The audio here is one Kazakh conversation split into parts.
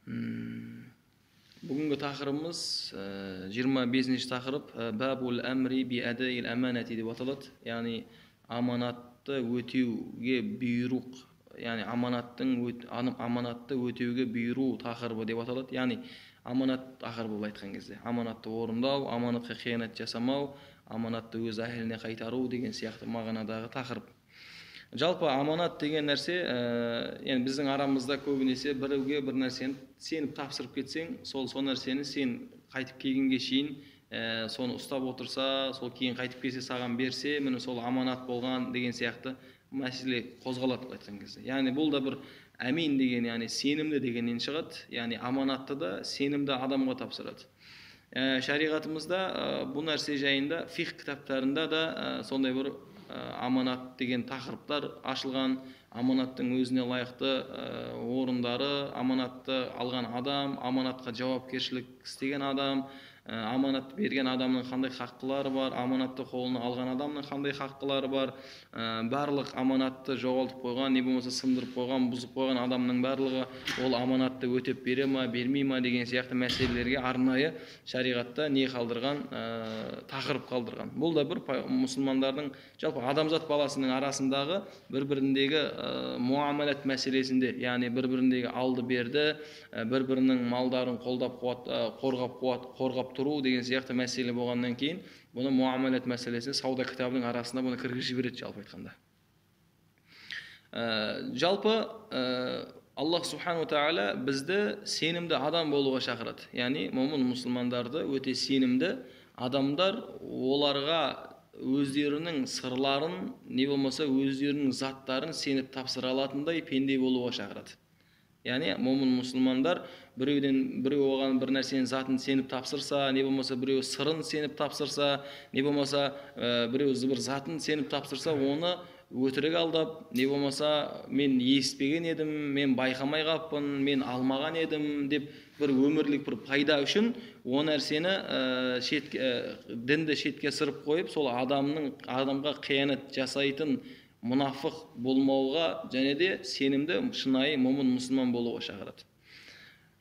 Бүгінгі тақырыбымыз 25-ші тақырып бабул әмри би әдаил әманати деп аталады. Яғни аманатты өтеуге бұйрық, яғни аманатты өтеуге бұйыру тақырыбы деп аталады. Яғни аманат тақырыбы былай айтқан кезде аманатты орындау, аманатқа қиянат жасамау, аманатты өз әйеліне қайтару деген сияқты мағынадағы тақырып. Жалпы аманат деген нәрсе, yani біздің арамызда көбінесе біреуге бір нәрсені сеніп тапсырып кетсең, сол нәрсені сен қайтып келгенге шейін соны ұстап отырса, сол кейін қайтып келсе саған берсе, міне сол аманат болған деген сияқты мәселе қозғалады айтқан кезде. Яғни бұл да бір әмин деген, яғни сенімді дегеннен шығады. Яғни аманатты да сенімді адамға тапсырады. Шариғатымызда бұл нәрсе жайында фиқ кітаптарында да сондай бір аманат деген тақырыптар ашылған, аманаттың өзіне лайықты орындары, аманатты алған адам, аманатқа жауапкершілік істеген адам, аманат берген адамның қандай хаққылары бар, аманатты қолына алған адамның қандай хаққылары бар, барлық аманатты жоғалтып қойған, не болмаса сындырып қойған, бұзып қойған адамның барлығы ол аманатты өтеп бере ма, бермей ма деген сияқты мәселелерге арнайы шариғатта не қалдырған, тақырып қалдырған. Бұл да бір мұсылмандардың, жалпы адамзат баласының арасындағы бір-біріндегі муамалат мәселесінде, яғни бір-біріндегі алды берді, бір-бірінің малдарын қорғап тұру деген сияқты мәселе болғаннан кейін, бұны муамалат мәселесіне сауда кітабының арасында бұны кіргізіп жібереді жалпы айтқанда. Жалпы Аллах субхану тағала бізді сенімді адам болуға шақырады. Яғни момын мұсылмандарды өте сенімді адамдар, оларға өздерінің сырларын, не болмаса өздерінің заттарын сеніп тапсыра алатындай пенде болуға шақырады. Яғни момын мұсылмандар біреу оған бір нәрсенің затын сеніп тапсырса, не болмаса біреу сырын сеніп тапсырса, не болмаса біреу бір затын сеніп тапсырса, оны өтірік алдап, не болмаса мен естпеген едім, мен байқамай қаппын, мен алмаған едім деп бір өмірлік бір пайда үшін о нәрсені дінді шетке сырып қойып, сол адамға қиянат жасайтын мұнафық болмауға және де сенімді шынайы момын мұсылман болуға шақырады.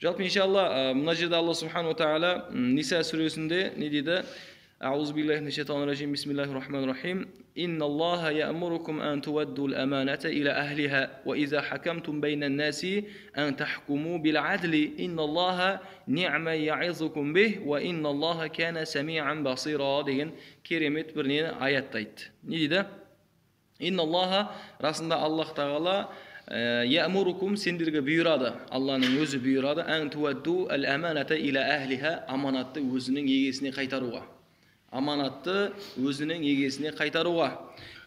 Жалпы иншалла мына жерде Алла субхану тағала Ниса сүресінде не дейді? Аузу биллахи минаш шайтанир ражим. Бисмиллахир рахманир рахим. Инналлаха я'мурукум ан туаддул аманата иля ахлиха ва иза хакамтум байнан наси ан тахкуму бил адли инналлаха ни'ма я'изукум бих ва инналлаха кана сами'ан басира деген керемет бір нені аятты айтты. Не дейді? Инналлаха, расында Аллах тағала я'мурукум сендерге бұйырады, Алланың өзі бұйырады, ан туадду ал аманата иля ахлиха, аманатты өзінің егесіне қайтаруға. Аманатты өзінің егесіне қайтаруға.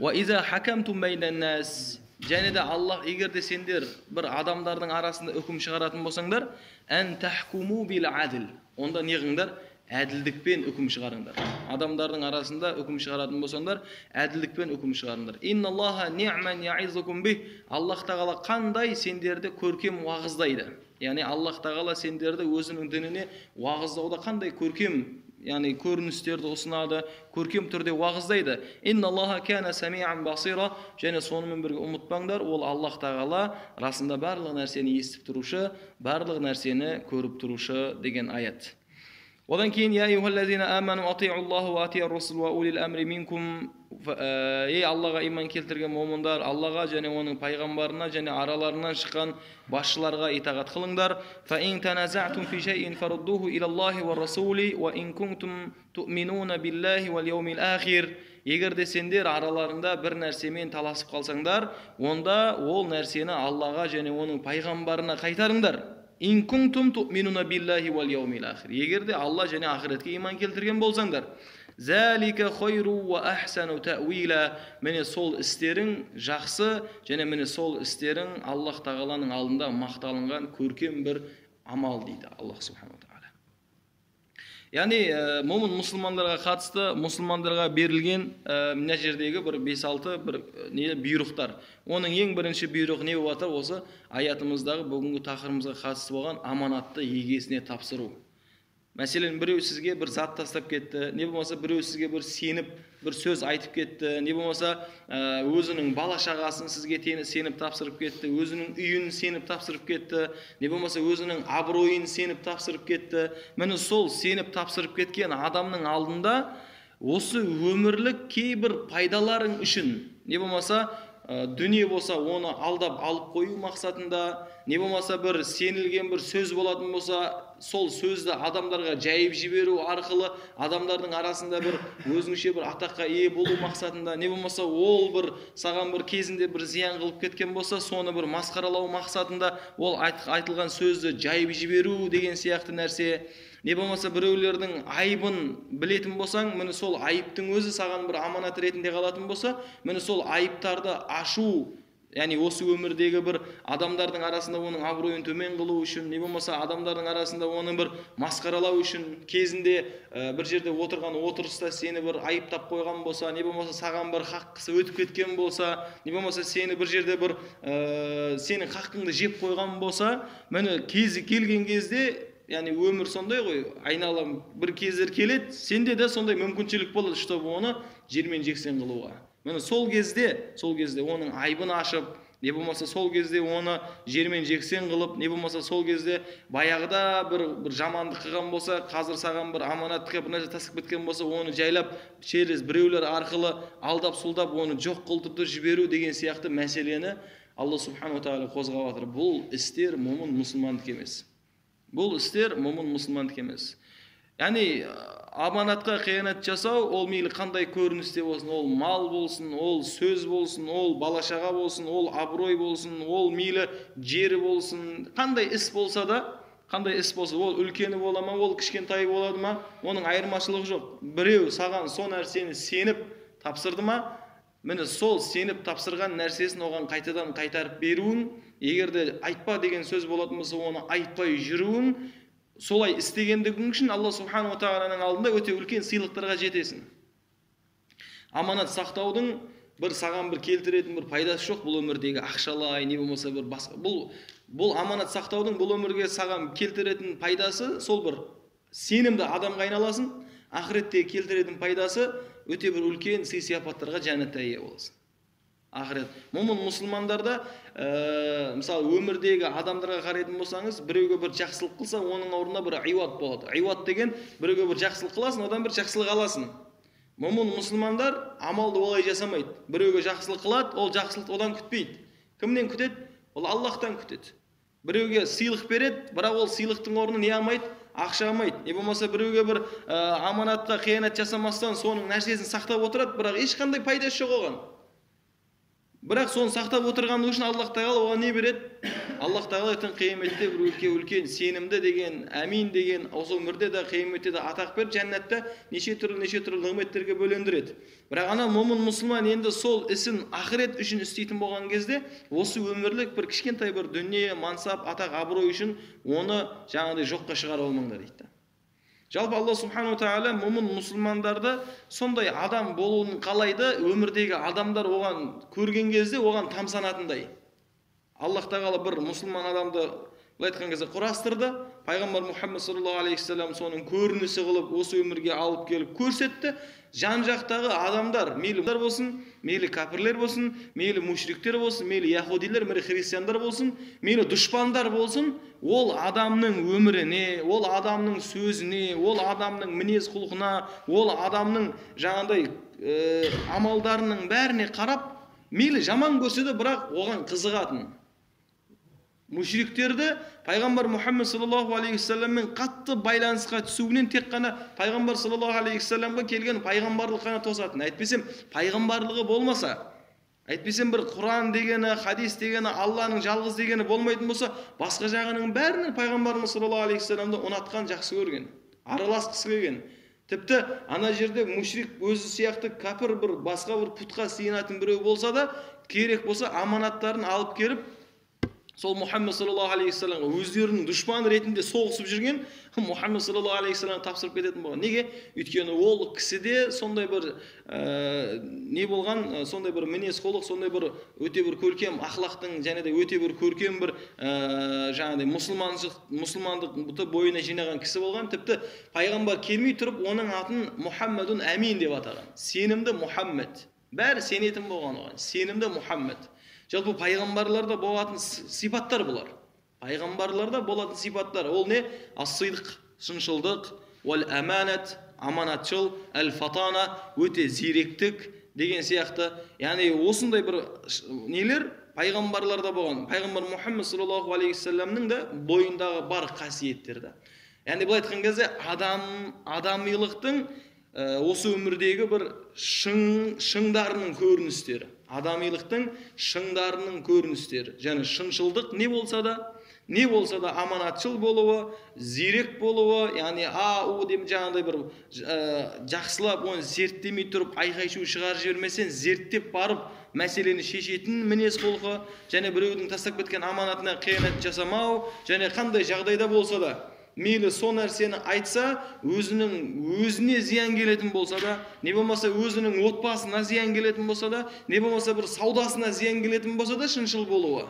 Ва иза хакамтум байнан нас, және де Аллах егер де сендер бір адамдардың арасында үкім шығаратын болсаңдар, ан тахкуму бил адл, онда не қылыңдар? Әділдікпен үкім шығарыңдар. Адамдардың арасында үкім шығаратын болсаңдар, әділдікпен үкім шығарыңдар. Инналлаха ни'ман я'изукум бих, Аллах тағала қандай сендерді көркем уағыздайды. Яғни Аллах тағала сендерді өзінің дініне уағыздауда қандай көркем, яғни көріністерді ұсынады, көркем түрде уағыздайды. Инналлаха кана сами'ан басира, және сонымен бірге ұмытпаңдар, ол Аллах тағала расында барлық нәрсені естіп тұрушы, барлық нәрсені көріп тұрушы деген аят. Одан кейін я аyyuhallazina amanu ati'ullahu wa ati'ur rasul wa ulil amri minkum, ей Аллаға иман келтірген момындар, Аллаға және оның пайғамбарына және араларынан шыққан басшыларға итағат қылыңдар. Fa in tanaza'tum fi shay'in farudduhu ila Allahi wa rasuli wa in kuntum tu'minuna billahi wal yawmil akhir. Егер де сендер араларында бір нәрсемен таласып қалсаңдар, онда ол нәрсені Аллаға және оның пайғамбарына қайтарыңдар. Ин кунтум ту'минуна биллахи вал яумил ахир. Егер де Алла және ақиретке иман келтірген болсаңдар. Залика хойру ва ахсану ta'wila. Міне сол істерің жақсы, және міне сол істерің Аллах тағаланың алдында мақталынған көркем бір амал дейді Аллах субхану тағала. Яғни момын мұсылмандарға қатысты, мұсылмандарға берілген мына жердегі бір 5-6 бір бұйрықтар. Оның ең бірінші бұйрығы не болып жатыр? Осы аятымыздағы бүгінгі тақырыбымызға қатысты болған аманатты егесіне тапсыру. Мәселен, біреу сізге бір зат тастап кетті, не болмаса біреу сізге бір сеніп, бір сөз айтып кетті, не болмаса өзінің бала шағасын сізге сеніп тапсырып кетті, өзінің үйін сеніп тапсырып кетті, не болмаса өзінің абыройын сеніп тапсырып кетті. Міне сол сеніп тапсырып кеткен адамның алдында осы өмірлік кейбір пайдаларың үшін, не болмаса дүние болса оны алдап алып қою мақсатында, не болмаса бір сенілген бір сөз болатын болса, сол сөзді адамдарға жайып жіберу арқылы адамдардың арасында бір өзіңше бір атаққа ие болу мақсатында, не болмаса ол бір саған бір кезінде бір зиян қылып кеткен болса, соны бір масқаралау мақсатында ол айтылған сөзді жайып жіберу деген сияқты нәрсе. Не болмаса біреулердің айыбын білетін болсаң, міне сол айыптың өзі саған бір аманат ретінде қалатын болса, міне сол айыптарды ашу, яғни осы өмірдегі бір адамдардың арасында оның абыройын төмен қылу үшін, не болмаса адамдардың арасында оны бір масқаралау үшін, кезінде бір жерде отырған отырыста сені бір айыптап қойған болса, не болмаса саған бір хаққысы өтіп кеткен болса, не болмаса сені бір жерде бір сенің хақыңды жеп қойған болса, міне кезі келген кезде, яғни өмір сондай ғой, айналам бір кездер келеді, сенде де сондай мүмкіншілік болады, чтобы оны жермен жексен қылуға. Міне сол кезде оның айыбын ашып, не болмаса сол кезде оны жермен жексен қылып, не болмаса сол кезде баяғыда бір жамандық қылған болса, қазір саған бір аманатқа бір нәрсе тастап кеткен болса, оны жайлап через біреулер арқылы алдап сұлдап оны жоқ қылтыртып жіберу деген сияқты мәселені Алла субхану тағала қозғап жатыр. Бұл істер момын мұсылмандық емес. Бұл істер момын мұсылмандық емес. Яғни аманатқа қиянат жасау, ол мейлі қандай көріністе болсын, ол мал болсын, ол сөз болсын, ол балашаға болсын, ол абырой болсын, ол мейлі жері болсын, қандай іс болса да, ол үлкені бола ма, ол кішкентайы болады ма, оның айырмашылығы жоқ. Біреу саған сол нәрсені сеніп тапсырды ма, міне сол сеніп тапсырған нәрсесін оған қайтадан қайтарып беруің, егерде айтпа деген сөз болатын болса, оны айтпай жүруің, солай істегендігің үшін Алла субхану тағаланың алдында өте үлкен сыйлықтарға жетесің. Аманат сақтаудың бір саған бір келтіретін бір пайдасы жоқ, бұл өмірдегі ақшалай, не болмаса бір басқа. Бұл аманат сақтаудың бұл өмірге саған келтіретін пайдасы сол бір сенімді адамға айналасың, ақыреттегі келтіретін пайдасы өте бір үлкен сый-сияпаттарға жәннатта ие боласың. Ақырет. Момын мұсылмандарда, мысалы өмірдегі адамдарға қарайтын болсаңыз, біреуге бір жақсылық қылса, оның орнына бір айуат болады. Айуат деген біреуге бір жақсылық қыласың, одан бір жақсылық аласың. Момын мұсылмандар амалды олай жасамайды. Біреуге жақсылық қылады, ол жақсылықты одан күтпейді. Кімнен күтеді? Ол Аллахтан күтеді. Біреуге сыйлық береді, бірақ ол сыйлықтың орнына не алмайды? Ақша алмайды. Не болмаса біреуге бір аманатқа қиянат жасамастан соның нәрсесін сақтап отырады, бірақ ешқандай пайдасы жоқ оған. Бірақ соны сақтап отырғаны үшін Аллах тағала оған не береді? Аллах тағала ертең қияметте бір үлкен сенімді деген, әмин деген, осы өмірде де қияметте де атақ беріп, жәннатта неше түрлі нығметтерге бөлендіреді. Бірақ ана момын мұсылман енді сол ісін ақырет үшін істейтін болған кезде, осы өмірлік бір кішкентай бір дүние, мансап, атақ, абырой үшін оны жаңағыдай жоққа шығара алмаңдар дейді. Жалпы Алла субхану тағала момын мұсылмандарды сондай адам болуын қалайды, өмірдегі адамдар оған көрген кезде оған тамсанатындай. Аллах тағала бір мұсылман адамды айтқан кезде құрастырды, пайғамбар Мұхаммед саллаллаху алейхи вассалам соның көрінісі қылып осы өмірге алып келіп көрсетті. Жан жақтағы адамдар, мейлі болсын, мейлі кәпірлер болсын, мейлі мушриктер болсын, мейлі яһудилер, мейлі христиандар болсын, мейлі дұшпандар болсын, ол адамның өміріне, ол адамның сөзіне, ол адамның мінез құлқына, ол адамның жаңағыдай амалдарының бәріне қарап, мейлі жаман көрсе де, бірақ оған қызығатын. Мушриктерді пайғамбар Мұхаммед саллаллаху алейхи вассаламмен қатты байланысқа түсуінен тек қана пайғамбар саллаллаху алейхи вассаламға келген пайғамбарлық қана тосатын. Әйтпесем пайғамбарлығы болмаса, әйтпесем бір Құран дегені, хадис дегені, Алланың жалғыз дегені болмайтын болса, басқа жағының бәрінен пайғамбарымыз саллаллаху алейхи вассаламды ұнатқан, жақсы көрген, араласқысы келген. Тіпті ана жерде мушрик өзі сияқты кәпір бір басқа бір пұтқа сиынатын біреу болса да, керек болса аманаттарын алып келіп сол Мұхаммед саллаллаху алейхи вассаламға өздерінің дұшпаны ретінде соғысып жүрген Мұхаммед саллаллаху алейхи вассаламға тапсырып кететін болған. Неге? Өйткені ол кісіде сондай бір не болған, сондай бір мінез құлық, сондай бір өте бір көркем ақлақтың және де өте бір көркем бір жаңағыдай мұсылмандықты бойына жинаған кісі болған. Тіпті пайғамбар келмей тұрып оның атын Мұхаммедун Әмин деп атаған. Сенімді Мұхаммед. Бәрі сенетін болған оған. Сенімді Мұхаммед. Жалпы пайғамбарларда болатын сипаттар бұлар. Пайғамбарларда болатын сипаттар. Ол не? Ас-сидқ, шыншылдық, уәл аманат, аманатшыл, әл-фатана, өте зеректік деген сияқты. Яғни осындай бір нелер пайғамбарларда болған. Пайғамбар Мұхаммед саллаллаху алейхи вассаламның да бойындағы бар қасиеттерді. Яғни былай айтқан кезде адамилықтың осы өмірдегі бір шыңдарының көріністері. Адамилықтың шыңдарының көріністері. Және шыншылдық не болса да аманатшыл болуы, зерек болуы, яғни деп жаңағыдай бір жақсылап оны зерттемей тұрып айқай-шу шығарып жібермесен, зерттеп барып мәселені шешетін мінез құлқы, және біреудің тастап кеткен аманатына қиянат жасамау, және қандай жағдайда болса да мейлі сол нәрсені айтса, өзіне зиян келетін болса да, не болмаса өзінің отбасына зиян келетін болса да, не болмаса бір саудасына зиян келетін болса да, шыншыл болуы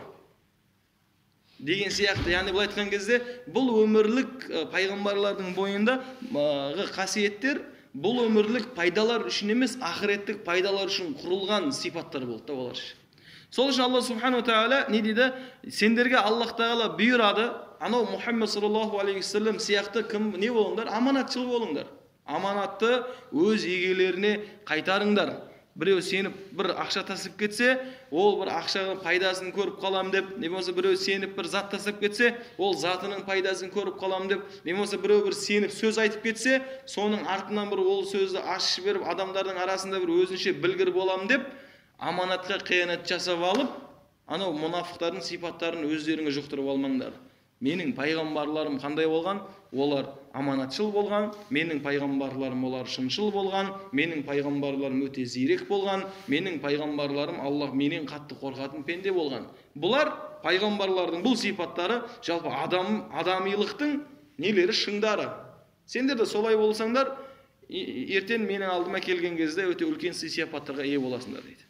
деген сияқты. Яғни бұл айтқан кезде бұл өмірлік пайғамбарлардың бойындағы қасиеттер бұл өмірлік пайдалар үшін емес, ақыреттік пайдалар үшін құрылған сипаттар болды да олар. Сол үшін Алла субхану тағала не дейді? Сендерге Аллах тағала бұйырады, анау Мұхаммед саллаллаху алейхи вассалам сияқты кім не болыңдар? Аманатшыл болыңдар. Аманатты өз егелеріне қайтарыңдар. Біреу сеніп бір ақша тасып кетсе, ол бір ақшаның пайдасын көріп қалам деп, не болмаса біреу сеніп бір зат тасып кетсе, ол затының пайдасын көріп қалам деп, не болмаса біреу бір сеніп сөз айтып кетсе, соның артынан бір ол сөзді ашып беріп, адамдардың арасында бір өзінше білгір болам деп, аманатқа қиянат жасап алып, анау мұнафықтардың сипаттарын өздеріңе жұқтырып алмаңдар. Менің пайғамбарларым қандай болған? Олар аманатшыл болған, менің пайғамбарларым олар шыншыл болған, менің пайғамбарларым өте зерек болған, менің пайғамбарларым Аллах менен қатты қорқатын пенде болған. Бұлар пайғамбарлардың бұл сипаттары жалпы адамилықтың нелері, шыңдары. Сендер де солай болсаңдар, ертең менің алдыма келген кезде өте үлкен сый-сияпаттарға ие боласыңдар дейді.